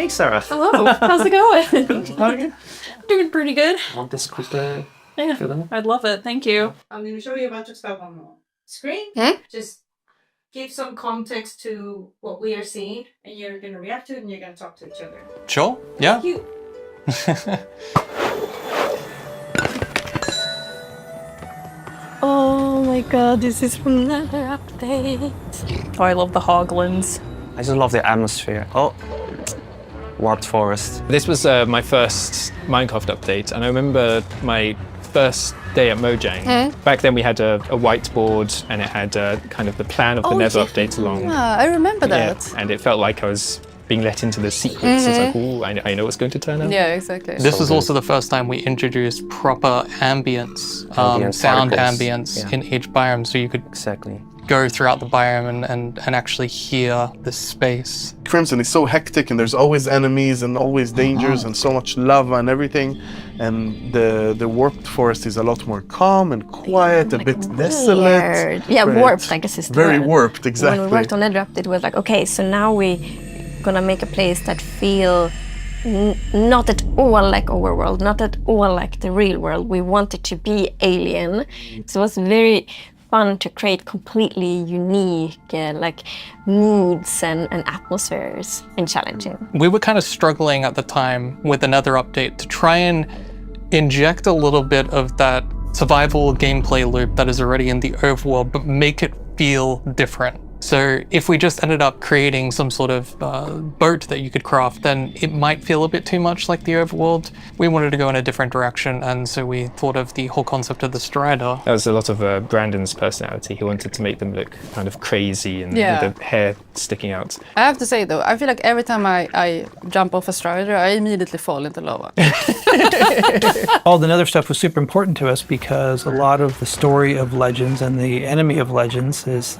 Sarah. Hello. How's it going? How are you? Doing pretty good. Want this quick Yeah, film? I'd love it. Thank you. I'm going to show you a bunch of stuff on the screen. Just give some context to what we are seeing, and you're going to react to it, and you're going to talk to each other. Sure. Yeah. You. Oh my god, this is from another update. Oh, I love the Hoglins. I just love the atmosphere. Oh, warped forest. This was my first Minecraft update, and I remember my first day at Mojang. Back then we had a whiteboard, and it had kind of the plan of the Nether update along. Yeah, I remember that. Yeah, and it felt like I was being let into the secrets. It's like, ooh, I know what's going to turn out. Yeah, exactly. This was also the first time we introduced proper ambience, sound particles. ambience in each biome, so you could Exactly. go throughout the biome and actually hear the space. Crimson is so hectic, and there's always enemies and always dangers and so much lava and everything. And the warped forest is a lot more calm and quiet, a bit desolate. Weird. Yeah, Right. warped, I guess is the Very word. warped, exactly. When we worked on Nether Update, it was like, okay, so now we gonna make a place that feel not at all like Overworld, not at all like the real world. We want it to be alien. So it was very fun to create completely unique like moods and atmospheres, and challenging. We were kind of struggling at the time with another update to try and inject a little bit of that survival gameplay loop that is already in the overworld, but make it feel different. So if we just ended up creating some sort of boat that you could craft, then it might feel a bit too much like the overworld. We wanted to go in a different direction, and so we thought of the whole concept of the Strider. That was a lot of Brandon's personality. He wanted to make them look kind of crazy and with the hair sticking out. I have to say though, I feel like every time I jump off a strider, I immediately fall into lava. All the Nether stuff was super important to us because a lot of the story of Legends and the enemy of Legends is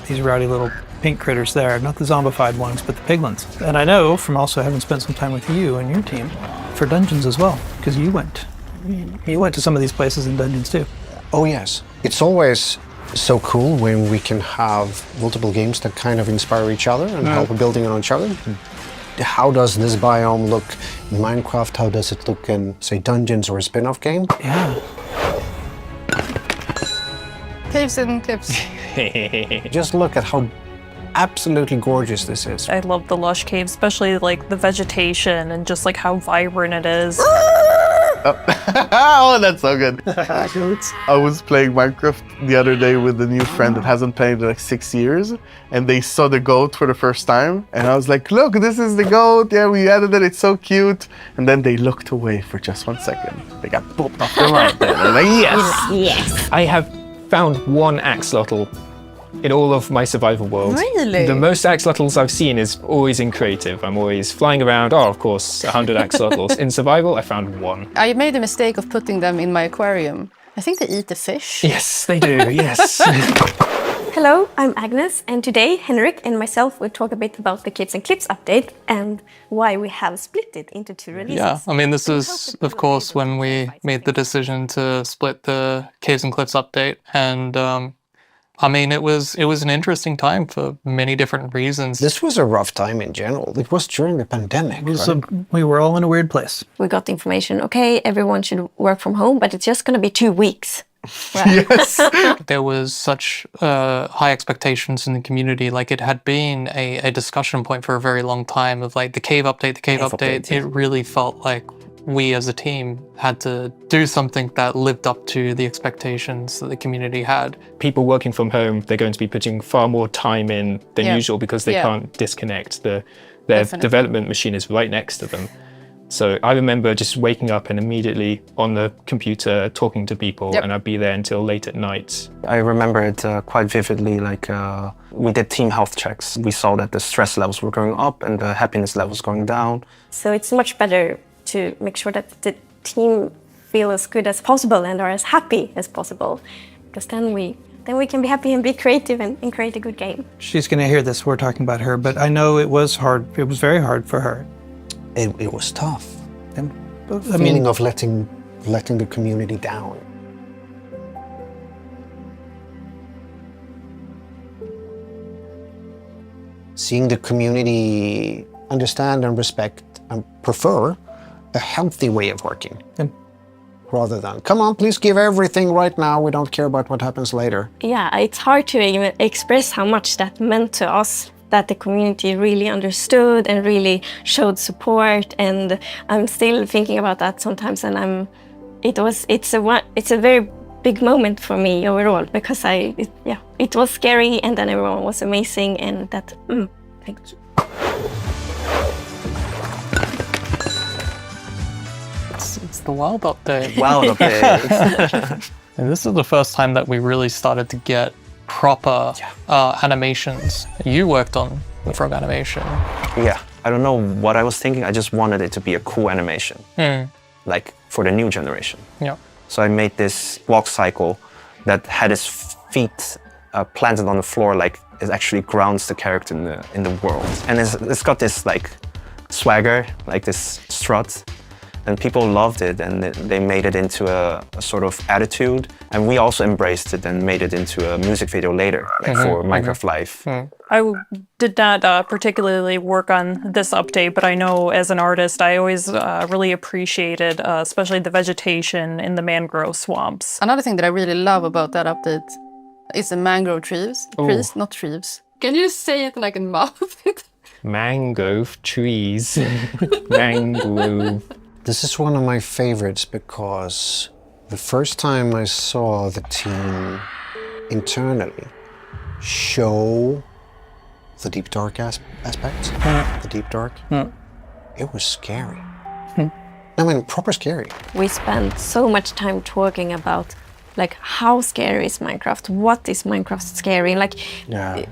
these rowdy little pink critters there, not the zombified ones, but the piglins. And I know from also having spent some time with you and your team for dungeons as well, because you went to some of these places in dungeons too. Oh yes, it's always so cool when we can have multiple games that kind of inspire each other and help building on each other. How does this biome look in Minecraft? How does it look in, say, Dungeons or a spin-off game? Yeah. Caves and clips. Just look at how absolutely gorgeous this is. I love the lush caves, especially like the vegetation and just like how vibrant it is. Oh, that's so good. I was playing Minecraft the other day with a new friend that hasn't played in like 6 years, and they saw the goat for the first time, and I was like, look, this is the goat. Yeah, we added it. It's so cute. And then they looked away for just 1 second. They got pooped off the mountain. I'm like, yes. Yes. I have found one axolotl in all of my survival world. Really? The most axolotls I've seen is always in creative. I'm always flying around. Oh, of course, 100 axolotls. In survival, I found one. I made the mistake of putting them in my aquarium. I think they eat the fish. Yes, they do. Yes. Hello, I'm Agnes, and today Henrik and myself will talk a bit about the Caves and Clips update and why we have split it into 2 releases. Yeah, I mean, this is, of course, when we made the decision to split the Caves and Clips update, and I mean, it was an interesting time for many different reasons. This was a rough time in general. It was during the pandemic, right? We were all in a weird place. We got the information, okay, everyone should work from home, but it's just going to be 2 weeks. Yes. There was such high expectations in the community. Like, it had been a discussion point for a very long time of like the cave update. It really felt like we as a team had to do something that lived up to the expectations that the community had. People working from home, they're going to be putting far more time in than usual because they can't disconnect. Their development machine is right next to them. So I remember just waking up and immediately on the computer talking to people, and I'd be there until late at night. I remember it quite vividly, like we did team health checks. We saw that the stress levels were going up and the happiness levels going down. So it's much better to make sure that the team feel as good as possible and are as happy as possible, because then we can be happy and be creative and create a good game. She's going to hear this, we're talking about her, but I know it was hard. It was very hard for her. It was tough. And, The feeling of letting the community down. Seeing the community understand and respect and prefer a healthy way of working. Rather than, come on, please give everything right now. We don't care about what happens later. Yeah, it's hard to even express how much that meant to us, that the community really understood and really showed support. And I'm still thinking about that sometimes, and it's a very big moment for me overall, because it was scary, and then everyone was amazing, and that thanks. It's the Wild update. Wild update. And this is the first time that we really started to get proper animations. You worked on the frog animation. Yeah, I don't know what I was thinking. I just wanted it to be a cool animation, like for the new generation. Yeah. So I made this walk cycle that had his feet planted on the floor, like it actually grounds the character in the world. And it's got this like swagger, like this strut. And people loved it, and they made it into a sort of attitude. And we also embraced it and made it into a music video later, like for Minecraft Live. I did not particularly work on this update, but I know as an artist, I always really appreciated, especially the vegetation in the mangrove swamps. Another thing that I really love about that update is the mangrove trees. Trees, not trees. Can you say it and I can mouth it? Mangrove trees. Mangrove. This is one of my favorites because the first time I saw the team internally show the deep dark aspects, the deep dark, it was scary. I mean, proper scary. We spent so much time talking about like how scary is Minecraft, what is Minecraft scary, like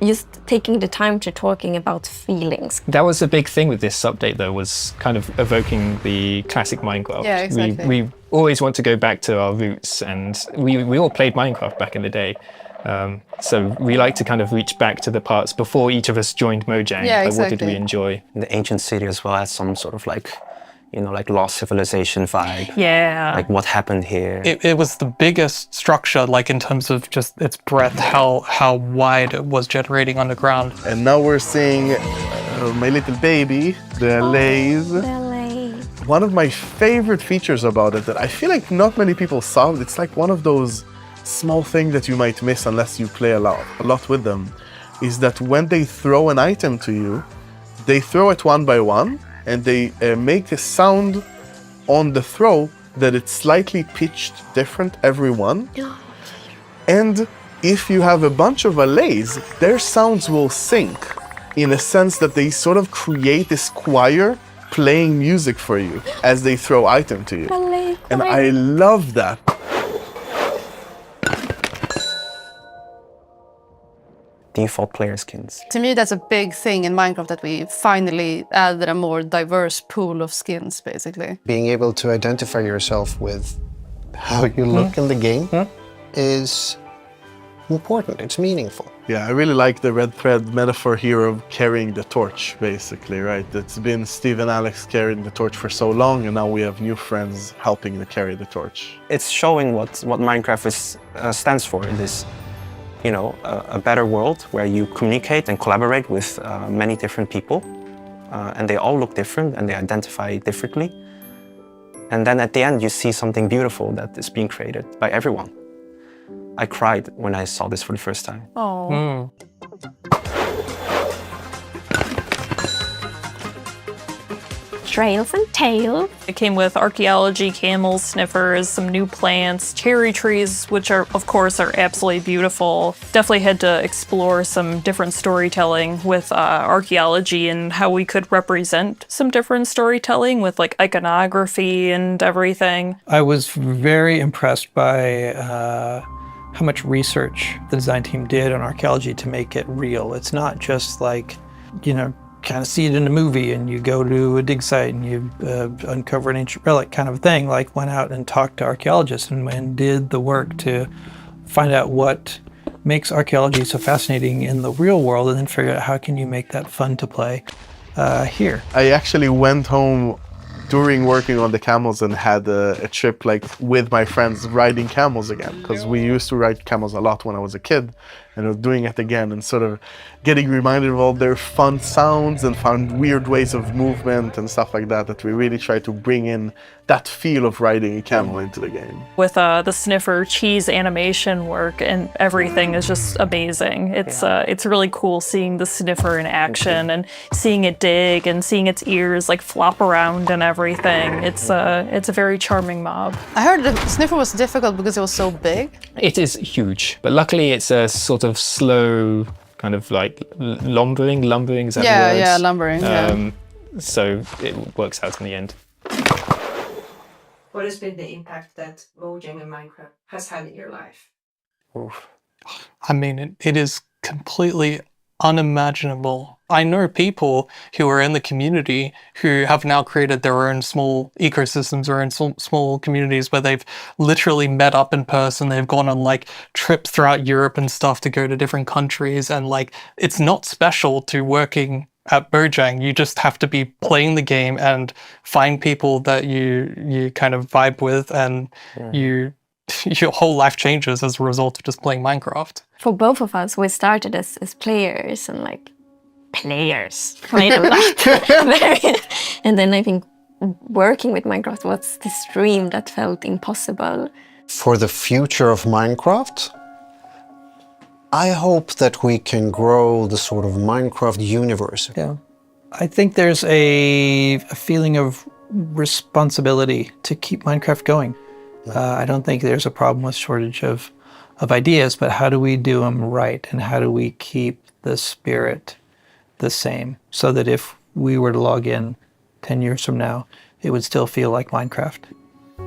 just taking the time to talking about feelings. That was a big thing with this update though, was kind of evoking the classic Minecraft. Yeah, exactly. We always want to go back to our roots, and we all played Minecraft back in the day. So we like to kind of reach back to the parts before each of us joined Mojang. Yeah, like, exactly. what did we enjoy? The ancient city as well has some sort of like, you know, like lost civilization vibe. Yeah. Like what happened here. It was the biggest structure, like in terms of just its breadth, how wide it was generating underground. And now we're seeing my little baby, the Lays. One of my favorite features about it that I feel like not many people solved, it's like one of those small things that you might miss unless you play a lot with them, is that when they throw an item to you, they throw it one by one, and they make a sound on the throw that it's slightly pitched different every one. And if you have a bunch of allays, their sounds will sync in a sense that they sort of create this choir playing music for you as they throw item to you. And I love that. Default player skins. To me, that's a big thing in Minecraft, that we finally added a more diverse pool of skins, basically. Being able to identify yourself with how you look in the game is important. It's meaningful. Yeah, I really like the red thread metaphor here of carrying the torch, basically, right? It's been Steve and Alex carrying the torch for so long, and now we have new friends helping to carry the torch. It's showing what Minecraft stands for in this, you know, a better world where you communicate and collaborate with many different people, and they all look different and they identify differently. And then at the end, you see something beautiful that is being created by everyone. I cried when I saw this for the first time. Oh. Trails and tails. It came with archaeology, camels, sniffers, some new plants, cherry trees, which are, of course, are absolutely beautiful. Definitely had to explore some different storytelling with archaeology and how we could represent some different storytelling with like iconography and everything. I was very impressed by how much research the design team did on archaeology to make it real. It's not just like, you know, kind of see it in a movie and you go to a dig site and you uncover an ancient relic kind of thing. Like went out and talked to archaeologists and did the work to find out what makes archaeology so fascinating in the real world, and then figure out how can you make that fun to play here. I actually went home during working on the camels and had a trip like with my friends riding camels again, because we used to ride camels a lot when I was a kid. and doing it again and sort of getting reminded of all their fun sounds and fun weird ways of movement and stuff like that we really try to bring in that feel of riding a camel into the game. With the sniffer cheese animation work and everything is just amazing. It's really cool seeing the sniffer in action and seeing it dig and seeing its ears like flop around and everything. It's a very charming mob. I heard the sniffer was difficult because it was so big. It is huge, but luckily it's a sort of slow kind of like lumbering, is that the word? Yeah, lumbering. So it works out in the end. What has been the impact that Mojang and Minecraft has had in your life? Oof. I mean, it is completely unimaginable. I know people who are in the community who have now created their own small ecosystems or in small communities where they've literally met up in person. They've gone on like trips throughout Europe and stuff to go to different countries. And like, it's not special to working at Mojang. You just have to be playing the game and find people that you kind of vibe with, and your whole life changes as a result of just playing Minecraft. For both of us, we started as players and like players, right? A lot. And then I think working with Minecraft was this dream that felt impossible. For the future of Minecraft, I hope that we can grow the sort of Minecraft universe. Yeah. I think there's a feeling of responsibility to keep Minecraft going. I don't think there's a problem with shortage of ideas, but how do we do them right? And how do we keep the spirit the same so that if we were to log in 10 years from now, it would still feel like Minecraft?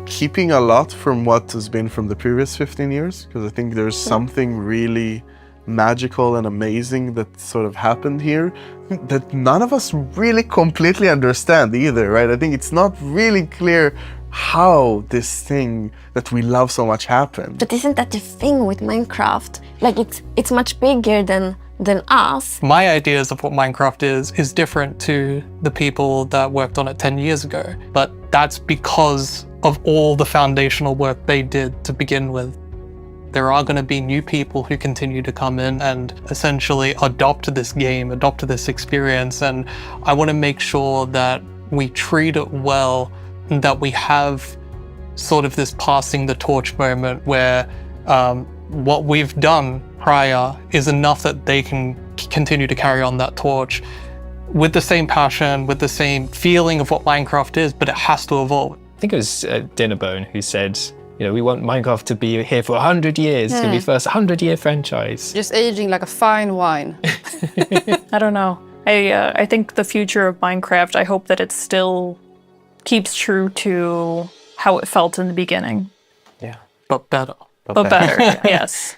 Keeping a lot from what has been from the previous 15 years, because I think there's something really magical and amazing that sort of happened here that none of us really completely understand either, right? I think it's not really clear how this thing that we love so much happened. But isn't that the thing with Minecraft? Like it's much bigger than us. My ideas of what Minecraft is different to the people that worked on it 10 years ago. But that's because of all the foundational work they did to begin with. There are going to be new people who continue to come in and essentially adopt this game, adopt this experience. And I want to make sure that we treat it well, and that we have sort of this passing the torch moment where what we've done prior is enough that they can continue to carry on that torch with the same passion, with the same feeling of what Minecraft is, but it has to evolve. I think it was Dinnerbone who said, you know, we want Minecraft to be here for 100 years. It's going to be the first 100-year franchise. Just aging like a fine wine. I don't know. I think the future of Minecraft, I hope that it still keeps true to how it felt in the beginning. Yeah. But better. But better, yes.